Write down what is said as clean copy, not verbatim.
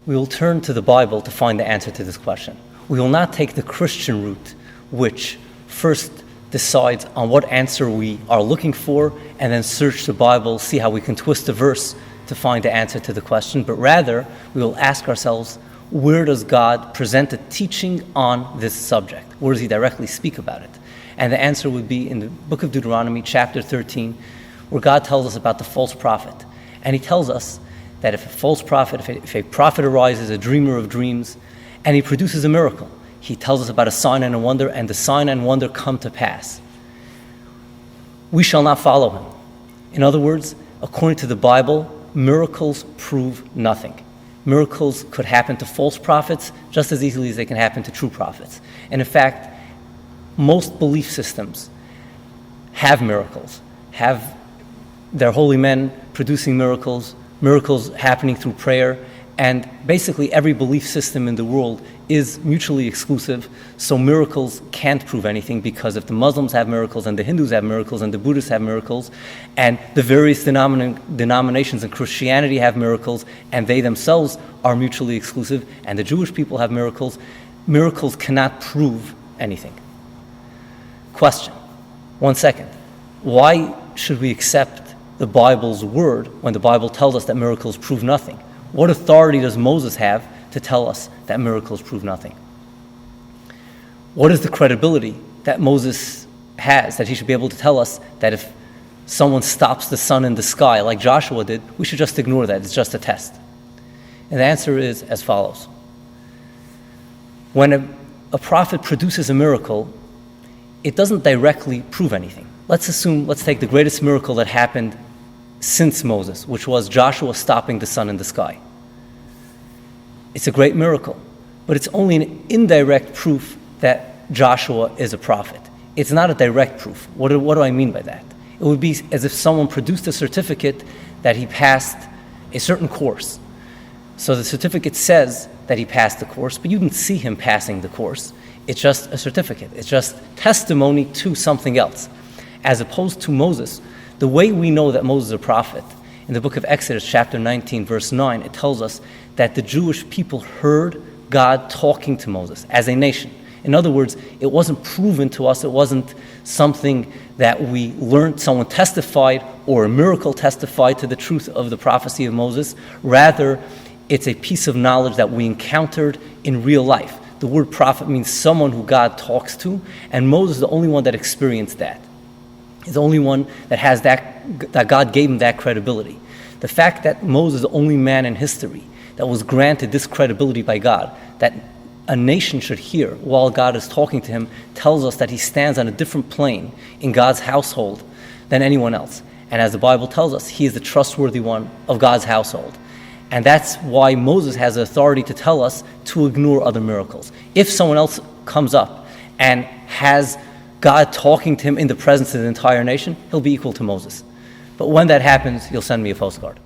We will turn to the Bible to find the answer to this question. We will not take the Christian route, which first decides on what answer we are looking for, and then search the Bible, see how we can twist a verse to find the answer to the question, but rather we will ask ourselves, where does God present a teaching on this subject? Where does he directly speak about it? And the answer would be in the book of Deuteronomy, chapter 13, where God tells us about the false prophet. And he tells us that if a false prophet, if a prophet arises, a dreamer of dreams, and he produces a miracle, he tells us about a sign and a wonder, and the sign and wonder come to pass, we shall not follow him. In other words, according to the Bible, miracles prove nothing. Miracles could happen to false prophets just as easily as they can happen to true prophets. And in fact, most belief systems have miracles, have their holy men producing miracles, miracles happening through prayer, and basically every belief system in the world is mutually exclusive, so miracles can't prove anything, because if the Muslims have miracles and the Hindus have miracles and the Buddhists have miracles and the various denominations in Christianity have miracles and they themselves are mutually exclusive and the Jewish people have miracles, miracles cannot prove anything. Question, 1 second. Why should we accept the Bible's word when the Bible tells us that miracles prove nothing? What authority does Moses have to tell us that miracles prove nothing? What is the credibility that Moses has, that he should be able to tell us that if someone stops the sun in the sky like Joshua did, we should just ignore that, it's just a test? And the answer is as follows. When a prophet produces a miracle, it doesn't directly prove anything. Let's take the greatest miracle that happened since Moses, which was Joshua stopping the sun in the sky. It's a great miracle, but it's only an indirect proof that Joshua is a prophet. It's not a direct proof. What do I mean by that? It would be as if someone produced a certificate that he passed a certain course. So the certificate says that he passed the course, but you didn't see him passing the course. It's just a certificate. It's just testimony to something else. As opposed to Moses, the way we know that Moses is a prophet, in the book of Exodus, chapter 19, verse 9, it tells us that the Jewish people heard God talking to Moses as a nation. In other words, it wasn't proven to us, it wasn't something that we learned, someone testified, or a miracle testified to the truth of the prophecy of Moses. Rather, it's a piece of knowledge that we encountered in real life. The word prophet means someone who God talks to, and Moses is the only one that experienced that. He's the only one that has that God gave him that credibility. The fact that Moses is the only man in history that was granted this credibility by God, that a nation should hear while God is talking to him, tells us that he stands on a different plane in God's household than anyone else. And as the Bible tells us, he is the trustworthy one of God's household. And that's why Moses has the authority to tell us to ignore other miracles. If someone else comes up and has God talking to him in the presence of the entire nation, he'll be equal to Moses. But when that happens, you'll send me a postcard.